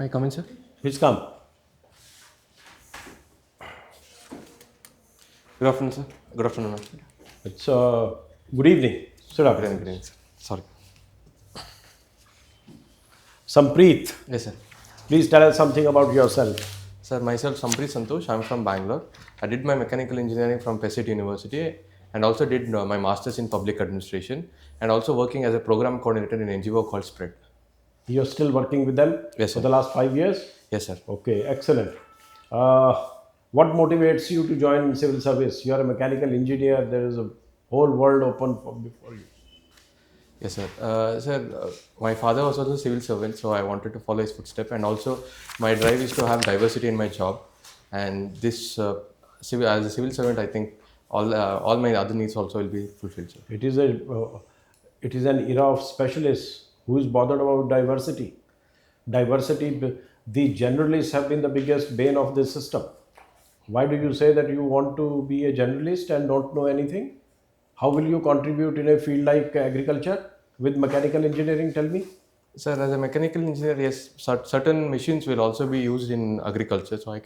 I come in, sir? Please come. Good afternoon, sir. Good afternoon, ma'am. It's good evening. Sit up. Good evening, sir. Sorry. Sampreeth, Yes, sir. please tell us something about yourself. Sir, myself, Sampreeth Santhosh. I'm from Bangalore. I did my mechanical engineering from PESIT University and also did my master's in public administration and also working as a program coordinator in an NGO called Spread. You're still working with them Yes, for sir. the last 5 years? Yes, sir. Okay, excellent. What motivates you to join civil service? You are a mechanical engineer. There is a whole world open before you. Yes, sir. My father was also a civil servant, so I wanted to follow his footsteps. And also, my drive is to have diversity in my job. And this, as a civil servant, I think all my other needs also will be fulfilled, sir. It is an era of specialists who is bothered about diversity. The generalists have been the biggest bane of this system. Why do you say that you want to be a generalist and don't know anything? How will you contribute in a field like agriculture with mechanical engineering? Tell me. Sir, as a mechanical engineer, yes, certain machines will also be used in agriculture. So I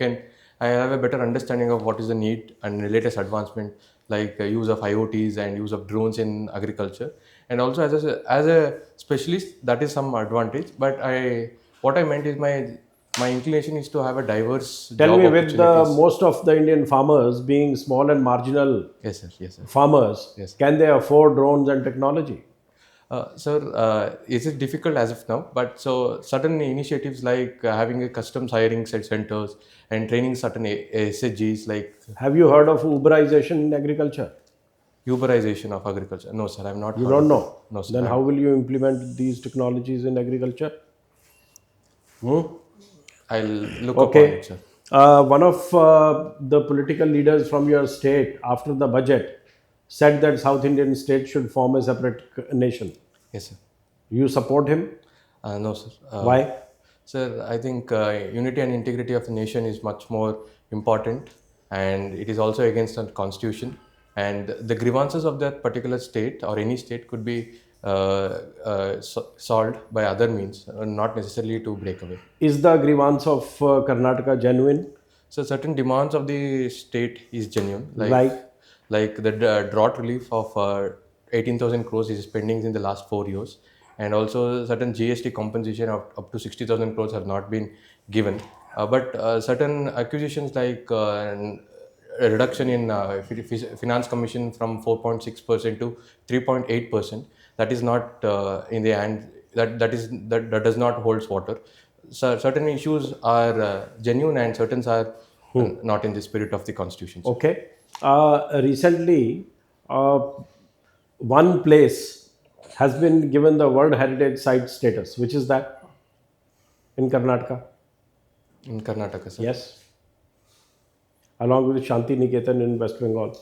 have a better understanding of what is the need and latest advancement, like use of IoTs and use of drones in agriculture. And also as a specialist, that is some advantage. But what I meant is my inclination is to have a diverse Tell job me, with opportunities. most of the Indian farmers being small and marginal Yes, sir. Yes, sir. farmers, Yes. can they afford drones and technology? Sir, it is difficult as of now, but so certain initiatives like having a customs hiring centers and training certain SHGs like Have you heard of Uberization in agriculture? Uberization of agriculture. No, sir, I'm not. You heard don't of know? it. No, sir. Then how will you implement these technologies in agriculture? I'll look upon Okay. it, sir. One of the political leaders from your state, after the budget, said that South Indian state should form a separate nation. Yes, sir. You support him? No, sir. Why? Sir, I think unity and integrity of the nation is much more important, and it is also against the constitution. And the grievances of that particular state or any state could be solved by other means, not necessarily to break away. Is the grievance of Karnataka genuine? So certain demands of the state is genuine, Like? like the drought relief of 18,000 crores is pending in the last 4 years, and also certain GST compensation of up to 60,000 crores have not been given. But certain acquisitions like a reduction in finance commission from 4.6% to 3.8%, that is not in the hand. That does not hold water. So certain issues are genuine and certain are not in the spirit of the constitution. Okay. Recently, one place has been given the World Heritage Site status. Which is that? In Karnataka? In Karnataka, sir. Yes. Along with Shanti Niketan in West Bengal.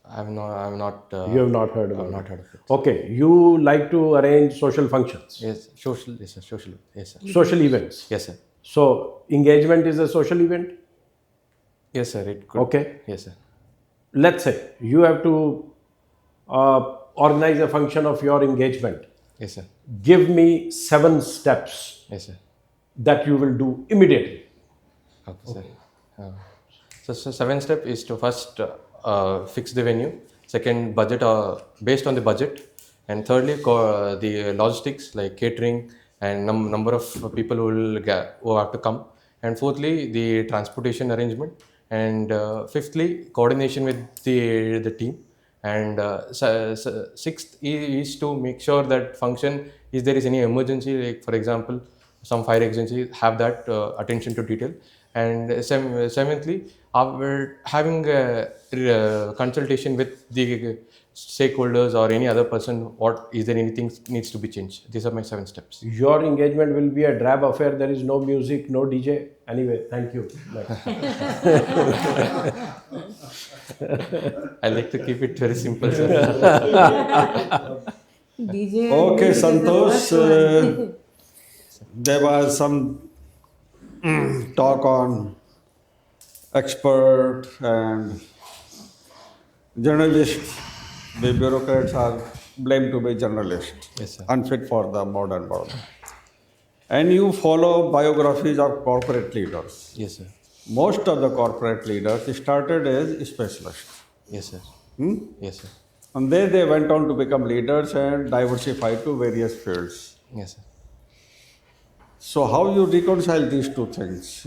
I'm not. You have not heard about I've it? not heard of it. Okay. You like to arrange social functions, Yes, social. Yes, sir. Social. Yes, sir. social events. Yes, sir. So, engagement is a social event? Yes, sir. It could. Okay. Yes, sir. Let's say you have to organize a function of your engagement. Yes, sir. Give me 7 steps Yes, sir. that you will do immediately. Okay, sir. So 7 step is to first fix the venue. Second, budget based on the budget, and thirdly, the logistics like catering and number of people who have to come, and fourthly, the transportation arrangement, and fifthly, coordination with the team, and sixth is to make sure that function, if there is any emergency, like for example some fire agency, have that attention to detail, and seventhly, we're having a consultation with the stakeholders or any other person. What is there anything needs to be changed? These are my 7 steps. Your engagement will be a drab affair. There is no music, no DJ. Anyway, thank you. I like to keep it very simple, sir. DJ. Okay, music is the Santosh, first one. there was some talk on expert and journalists. The bureaucrats are blamed to be journalists, Yes, sir. unfit for the modern world. and you follow biographies of corporate leaders. Yes, sir. Most of the corporate leaders started as specialists. Yes, sir. Hmm? Yes, sir. And then they went on to become leaders and diversify to various fields. Yes, sir. So how you reconcile these two things?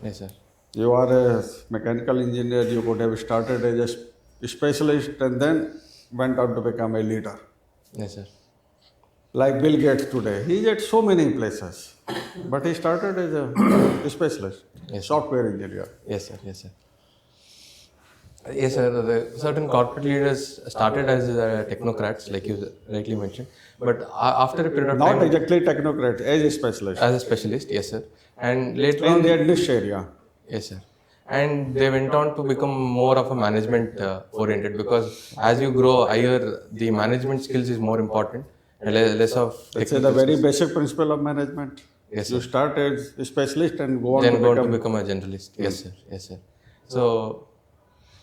Yes, sir. You are a mechanical engineer, you could have started as a specialist and then went on to become a leader. Yes, sir. Like Bill Gates today, he's at so many places, but he started as a specialist, Yes, sir. software engineer. Yes, sir. Yes, sir. Yes, sir. The certain corporate leaders started as technocrats, like you rightly mentioned, but after a period of Not time, exactly technocrat, as a specialist as a specialist, yes, sir. And later in on, their niche area. yes, sir. And they went on to become more of a management oriented, because as you grow higher, the management skills is more important and less of It's the technical very skills. basic principle of management. Yes, You sir. start as a specialist and go on Then to go on to become. become a generalist. Yes, sir. Yes, sir. So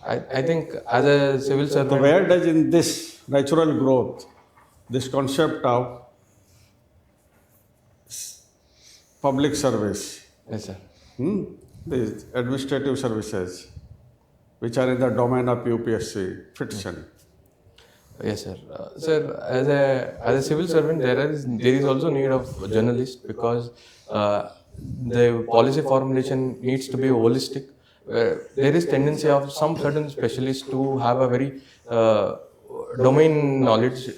I think as a civil So servant, where does in this natural growth, this concept of public service, yes, sir. these administrative services, which are in the domain of UPSC, fits in? Yes, sir. Sir, as a civil servant, there is also need of journalist, because the policy formulation needs to be holistic. There is tendency of some certain specialists to have a very domain knowledge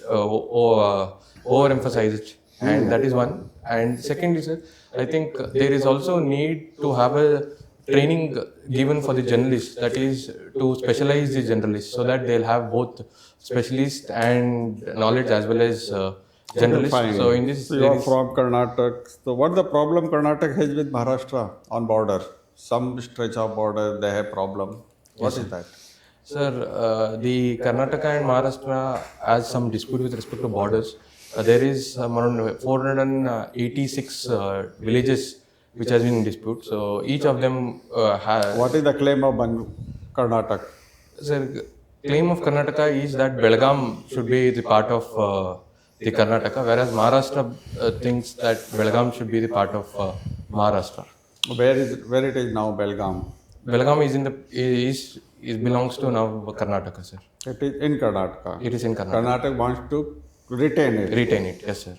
overemphasized, and that is one. And second is, I think there is also need to have a training given for the journalists, that is to specialize the journalists, so that they'll have both specialist and knowledge as well as Okay, generalist. fine. So in this, So you there are is, from Karnataka. So what the problem Karnataka has with Maharashtra on border? Some stretch of border they have problem. What is that? sir, the Karnataka and Maharashtra has some dispute with respect to borders. There is around 486 villages which has been in dispute. So each of them has. What is the claim of Karnataka? Sir, claim of Karnataka is that Belgaum should be the part of the Karnataka, whereas Maharashtra thinks that Belgaum should be the part of Maharashtra. Where it is now Belgaum? Belgaum is belongs to now Karnataka, sir. It is in Karnataka. It is in Karnataka. Karnataka wants to retain it. Retain it, yes, sir.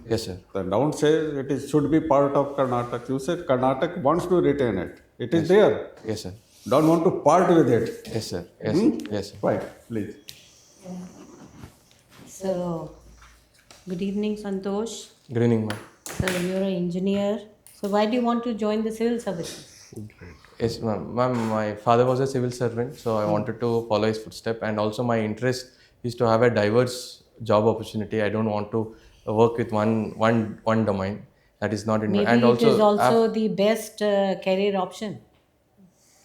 Yes, sir. Then don't say should be part of Karnataka. You said Karnataka wants to retain it. It is there. Yes, sir. Don't want to part with it. Yes, sir. Yes, sir. Yes, sir. Right, please. So, good evening, Santhosh. Good evening, ma'am. So, you're an engineer. So, why do you want to join the civil services? Yes, ma'am. Ma'am, my father was a civil servant, so I wanted to follow his footstep, and also my interest is to have a diverse job opportunity. I don't want to work with one domain. That is not in. Maybe And it is also, also the best career option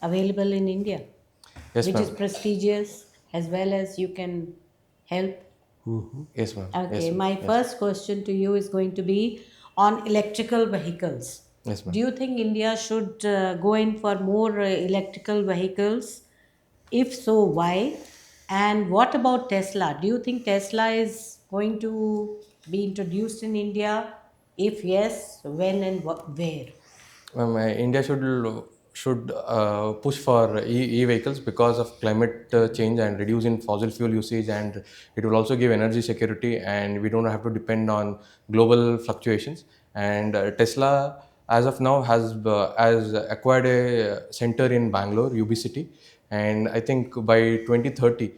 available in India, yes, which is ma'am. prestigious as well as you can help. Yes, ma'am. Okay, Yes, ma'am. my first question to you is going to be on electrical vehicles. Yes, ma'am. Do you think India should go in for more electrical vehicles? If so, why? And what about Tesla? Do you think Tesla is going to be introduced in India? If yes, when and where? Ma'am, India should push for e-vehicles because of climate change and reducing fossil fuel usage, and it will also give energy security, and we don't have to depend on global fluctuations. And Tesla, as of now, has acquired a center in Bangalore, UB City, and I think by 2030.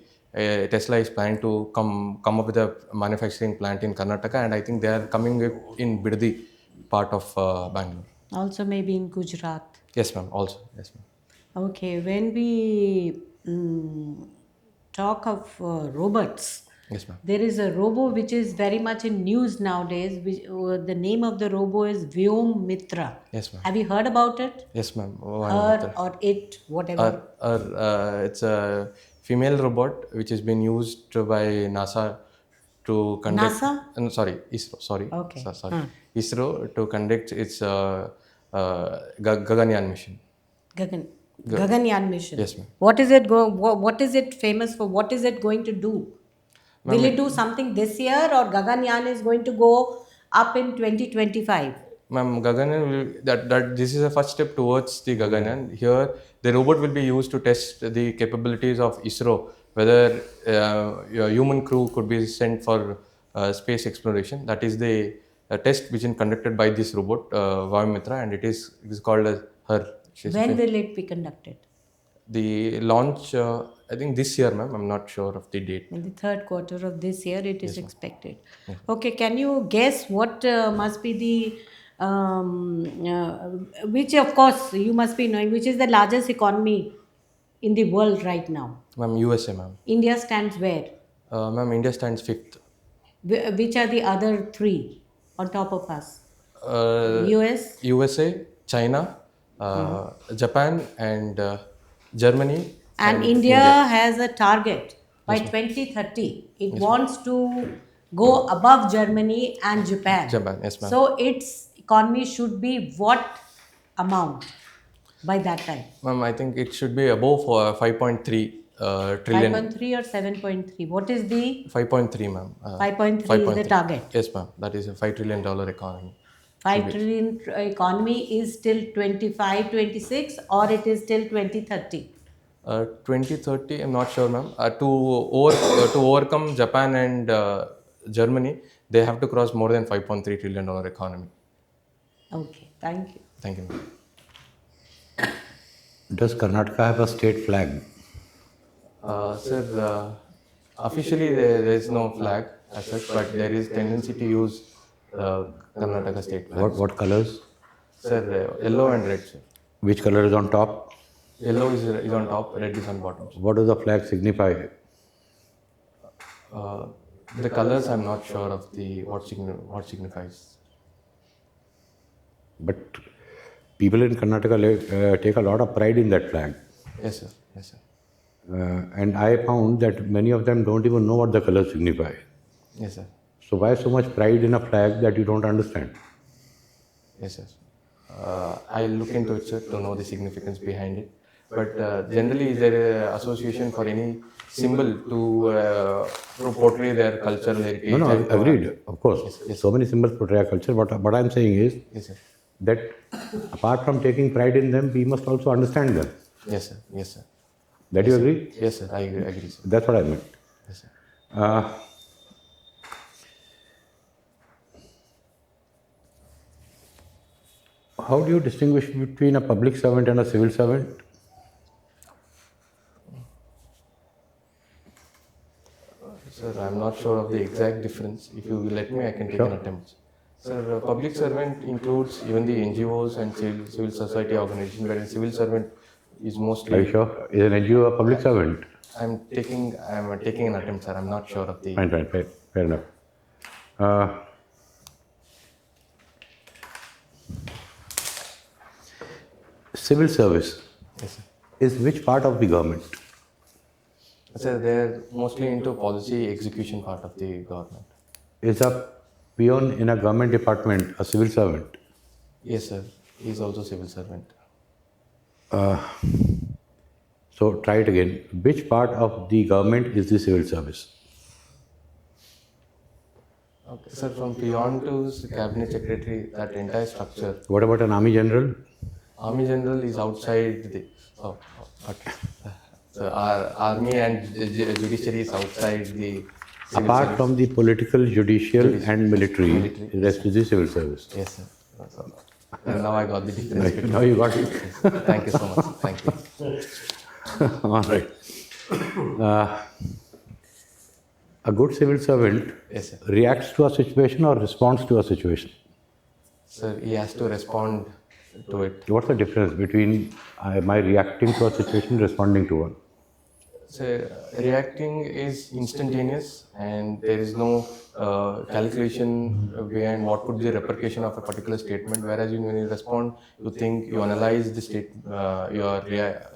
Tesla is planning to come up with a manufacturing plant in Karnataka, and I think they are coming in Bidadi, part of Bangalore. Also, maybe in Gujarat. Yes, ma'am. Also, yes, ma'am. Okay, when we talk of robots, Yes, ma'am. there is a robo which is very much in news nowadays. The name of the robo is Vyom Mitra. Yes, ma'am. Have you heard about it? Yes, ma'am. Her or it, whatever. It's a female robot which has been used by NASA to conduct. NASA? Sorry, ISRO. Sorry. Okay. Sorry. ISRO to conduct its Gaganyaan mission. Gaganyaan mission. Yes, ma'am. What is it what is it famous for? What is it going to do? Will it do something this year, or Gaganyaan is going to go up in 2025? Ma'am, Gaganyaan that this is a first step towards the Gaganyaan. Here, the robot will be used to test the capabilities of ISRO, whether a human crew could be sent for space exploration. That is the test which is conducted by this robot, Vayumitra, and it is called as her. When will it be conducted? The launch, I think this year, ma'am. I'm not sure of the date. In the third quarter of this year, it is expected. Okay, can you guess what must be the, which of course you must be knowing, which is the largest economy in the world right now? Ma'am, USA, ma'am. India stands where? Ma'am, India stands fifth. Which are the other three on top of us? US? USA, China, Japan, and Germany. And India has a target by 2030. It wants to go above Germany and Japan. Japan, yes, ma'am. So its economy should be what amount by that time? Ma'am, I think it should be above 5.3 trillion. 5.3 or 7.3? What is the 5.3, ma'am. 5.3 is the target? Yes, ma'am. That is a $5 trillion economy. 5 trillion economy is till 25, 26 or it is till 2030? 2030, I'm not sure, ma'am. To overcome Japan and Germany, they have to cross more than $5.3 trillion economy. Okay, thank you. Thank you, ma'am. Does Karnataka have a state flag? Sir, officially there is no flag as such, but there is tendency to use Karnataka state flag. What colors? Sir, yellow and red, sir. Which color is on top? Yellow is on top, red is on bottom. What does the flag signify? The colors, I'm not sure of what signifies. But people in Karnataka take a lot of pride in that flag. Yes, sir. Yes, sir. And I found that many of them don't even know what the colors signify. Yes, sir. So why so much pride in a flag that you don't understand? Yes, sir. I'll look into it, sir, to know the significance behind it. But generally, is there an association for any symbol to portray their cultural heritage? No, agreed, of course. Yes. So many symbols portray our culture. But what I'm saying is Yes, sir. that apart from taking pride in them, we must also understand them. Yes, sir. Yes, sir. That you agree? Yes, sir. I agree, sir. That's what I meant. Yes, sir. How do you distinguish between a public servant and a civil servant? Sir, I'm not sure of the exact difference. If you let me, I can take an attempt. Sir, a public servant includes even the NGOs and civil society organizations, whereas civil servant is mostly. Are you sure? Is an NGO a public servant? I'm taking an attempt, sir. I'm not sure of the. Fine, fair enough. Civil service Yes, sir. is which part of the government? Sir, they're mostly into policy execution part of the government. Is a peon in a government department a civil servant? Yes, sir. He's also civil servant. So try it again. Which part of the government is the civil service? Okay, sir. From peon to cabinet secretary, that entire structure. What about an army general? Army general is outside the. Oh, okay. So our army and judiciary is outside the. Civil Apart service. from the political, judicial, and military, Military, the rest is the civil service. Yes, sir. So, and now I got the difference. between- Now you got it. Thank you so much. Thank you. All right. A good civil servant Yes, sir. reacts to a situation or responds to a situation. Sir, he has to respond to it. What's the difference between my reacting to a situation and responding to one? So, reacting is instantaneous and there is no calculation behind what could be the repercussion of a particular statement. Whereas when you respond, you think, you analyze the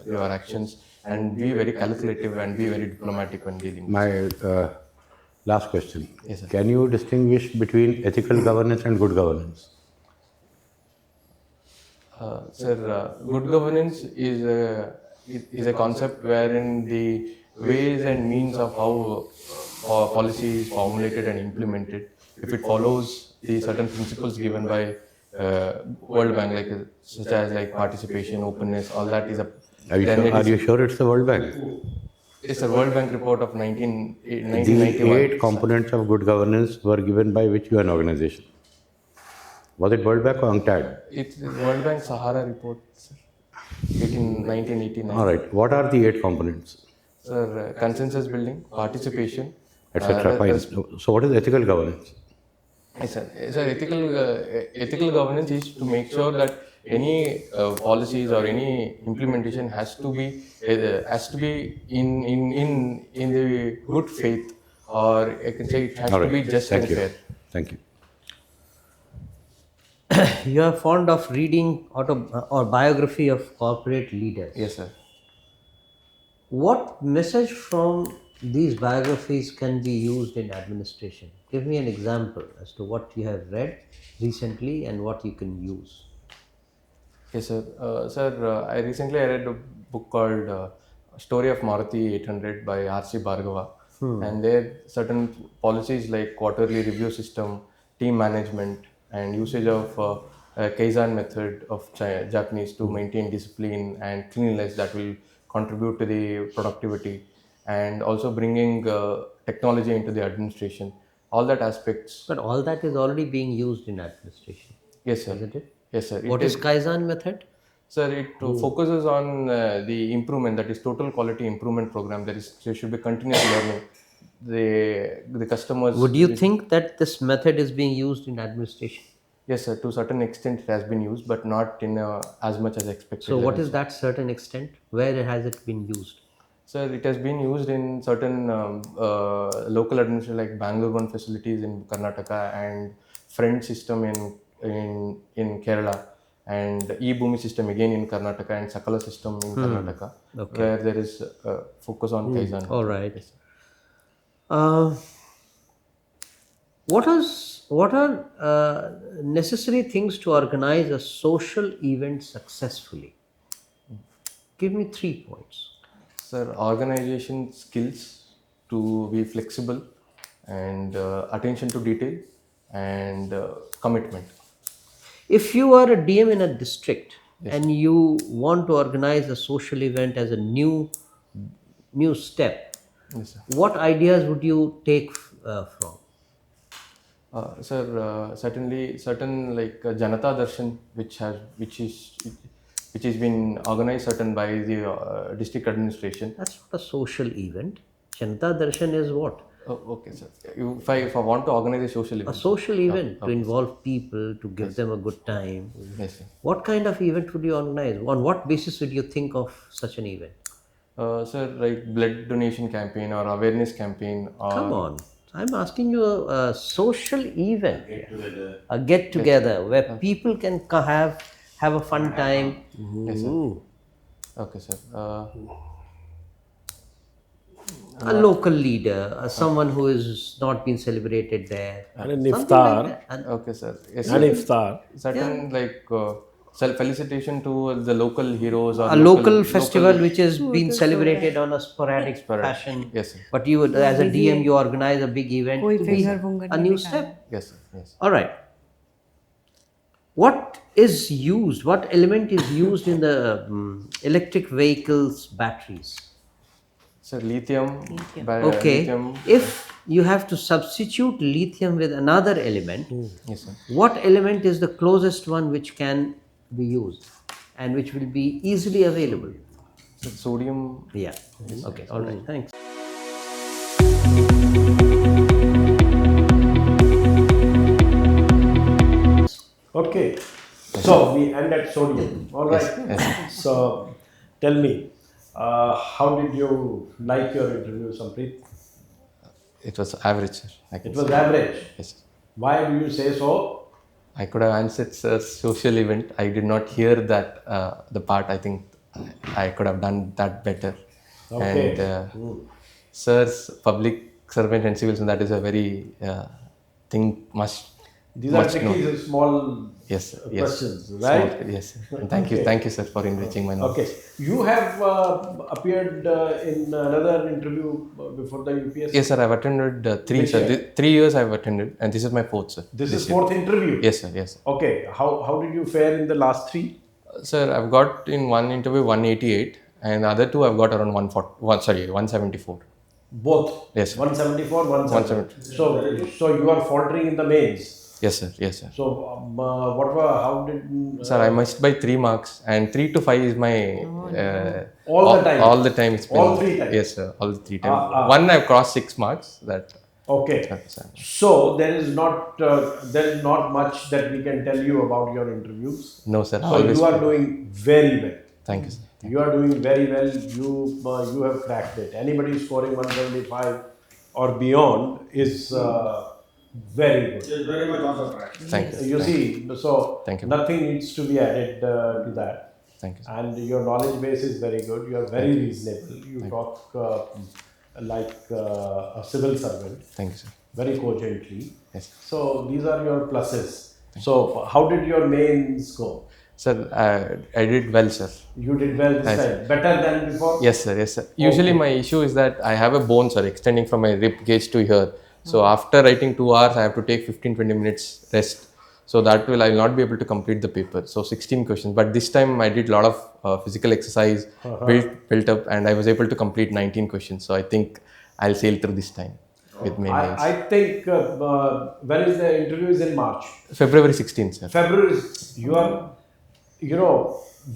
your actions and be very calculative and be very diplomatic when dealing. My last question. Yes, sir. Can you distinguish between ethical governance and good governance? Sir, good governance is a concept wherein the ways and means of how policy is formulated and implemented, if it follows the certain principles given by World Bank, like such as like participation, openness, all that is a. Then it Are is, you sure it's the World Bank? it's a World Bank report of The 1991. 8 components of good governance were given by which UN organization? Was it World Bank or UNCTAD? It's the World Bank Sahara report, sir. 1989. All right. What are the 8 components, Sir, consensus building, participation, etc.? Fine. So, what is ethical governance? yes, sir. Sir, ethical governance is to make sure that any policies or any implementation has to be in the good faith, or I can say it has All to right. be just Thank and you. fair. Thank you. You are fond of reading or biography of corporate leaders. Yes, sir. What message from these biographies can be used in administration? Give me an example as to what you have read recently and what you can use. Yes, sir. I recently read a book called Story of Maruti 800 by R.C. Bhargava. And there certain policies like quarterly review system, team management, and usage of Kaizen method of Japanese to maintain discipline and cleanliness that will contribute to the productivity, and also bringing technology into the administration. All that aspects. But all that is already being used in administration, Yes, sir. isn't it? Yes, sir. What is Kaizen method? Sir, it focuses on the improvement, that is total quality improvement program. There should be continuous learning. The customers. Would you think that this method is being used in administration? Yes, sir. To a certain extent, it has been used, but not in as much as expected. So, what is that certain extent? Where has it been used? Sir, it has been used in certain local administration like Bangalore One facilities in Karnataka, and Friend system in Kerala, and E-Bhumi system again in Karnataka, and Sakala system in Karnataka, where there is focus on Kaizen. All right. Yes, sir. What are necessary things to organize a social event successfully? Give me 3 points. Sir, organization skills, to be flexible, and attention to detail, and commitment. If you are a DM in a district and you want to organize a social event as a new step, Yes, sir. what ideas would you take from? Sir, certainly certain like Janata Darshan, which is been organized certain by the district administration. That's not a social event. Janata Darshan is what? Oh, okay, sir. If I want to organize a social A event. social event to involve people, to give them a good time. Yes, sir. What kind of event would you organize? On what basis would you think of such an event? Sir, like blood donation campaign or awareness campaign. Or, Come on. I'm asking you a social event, a get together where people can have a fun time. Yes, sir. Okay, sir. A local leader, someone who is not been celebrated there. And an Something iftar. like that. Okay, sir. Yes, And sir. iftar. Certain like felicitation to the local heroes, or A local festival which is being celebrated on a sporadic fashion. Yes, sir. But you would, as a DM, you organize a big event. कोई to be finger वुंगर a नहीं new दिखाना step. Yes, sir. Yes. All right. What is used? What element is used in the electric vehicles batteries? Sir, lithium. Okay. Lithium. If you have to substitute lithium with another element, Yes, sir. what element is the closest one which can be used and which will be easily available? Sir, sodium. Yeah. Okay. All right. Thanks. Okay. So we end at sodium. All right. So tell me, how did you like your interview, Sampreeth? It was average, sir. It was average. Yes, sir. Why do you say so? I could have answered sir's social event. I did not hear that the part. I think I could have done that better. Okay. And sir's public servant and civil servant, that is a very thing must These are much known. tricky, small Yes, sir. Yes. questions, right? Small, yes, sir. And thank you, sir, for enriching my knowledge. Okay. You have appeared in another interview before the UPSC? Yes, sir. I've attended 3, Which sir. year? 3 years I've attended, and this is my 4th, sir. This is year. fourth interview? Yes, sir. Yes, sir. Okay. How did you fare in the last 3? Sir, I've got in one interview 188, and the other 2 I've got around 174. Both? Yes, sir. 174, 170. So you are faltering in the mains. Yes, sir. Yes, sir. So how did... Sir, I missed by 3 marks, and 3 to 5 is my All the time? All the time. It's been, All 3 times? Yes, sir. All the 3 times. One I've crossed 6 marks. That. Okay. So there is not much that we can tell you about your interviews. No, sir. So you are doing very well. Thank you, sir. You are doing very well. You have cracked it. Anybody scoring 175 or beyond is very good. It's very much on the track. Thank you. You see, so Thank you. nothing needs to be added to that. Thank you, sir. And your knowledge base is very good. You are very reasonable. You talk like a civil servant, Thank you, sir. very cogently. Yes. So these are your pluses. So how did your mains go? Sir, I did well, sir. You did well this time. Better than before? Yes, sir. Yes, sir. Usually my issue is that I have a bone, sir, extending from my rib cage to here. So after writing 2 hours, I have to take 15-20 minutes rest. So that I will not be able to complete the paper. So 16 questions. But this time I did a lot of physical exercise, built up, and I was able to complete 19 questions. So I think I'll sail through this time with my mains. I think when is the interview? Is in March. February 16th, sir. February.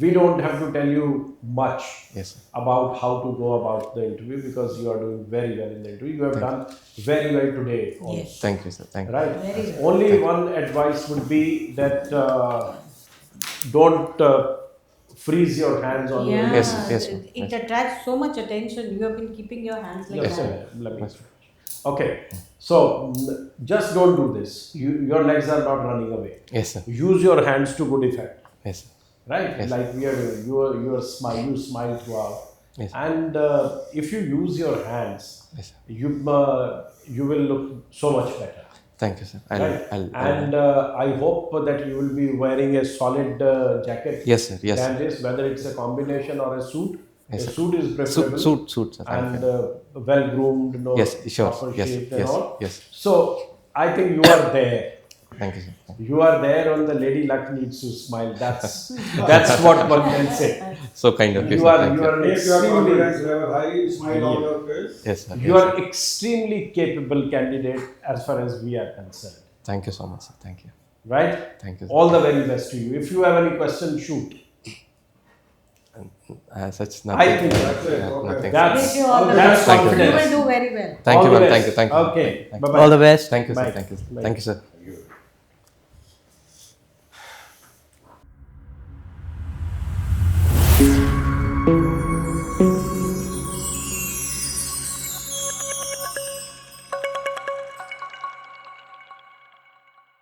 We don't have to tell you much Yes, sir. about how to go about the interview because you are doing very well in the interview. You have done very well today. Also. Yes. Thank you, sir. Thank you. Right. Very well. Only one advice would be that don't freeze your hands on your. Yeah, Yes, yes, ma'am. it attracts so much attention. You have been keeping your hands like Yes, that. let me. Okay. So just don't do this. Your legs are not running away. Yes, sir. Use your hands to good effect. Yes, sir. Right? Yes. Like we are doing. You smile throughout. Yes. And if you use your hands, Yes, sir. you will look so much better. Thank you, sir. Right? I'll I hope that you will be wearing a solid jacket. Yes, sir. Yes, sir. Canvas, whether it's a combination or a suit. Yes, a sir. suit is preferable. Suit, sir. Thank And you. well groomed, Yes, sure. proper Yes, shaped and yes, all. yes. So I think you are there. Thank you, sir. You are there on the lady luck needs to smile. That's what one can say. So kind of you, You sir. are Thank you are an Make your extremely confidence level high, smile on your face. Yes, sir. you Yes, are extremely capable candidate as far as we are concerned. Thank you so much, sir. Thank you. Right? Thank you, sir. All the very best to you. If you have any questions, shoot. Such nothing. I think nothing. that's Wish you all the that's best. Thank you. You confidence. will do very well. Thank All you, the ma'am. best. Thank you. Thank you. Okay. Thank you. Bye bye. All the best. Thank you, sir. Bye. Thank you. Bye. Thank you, sir.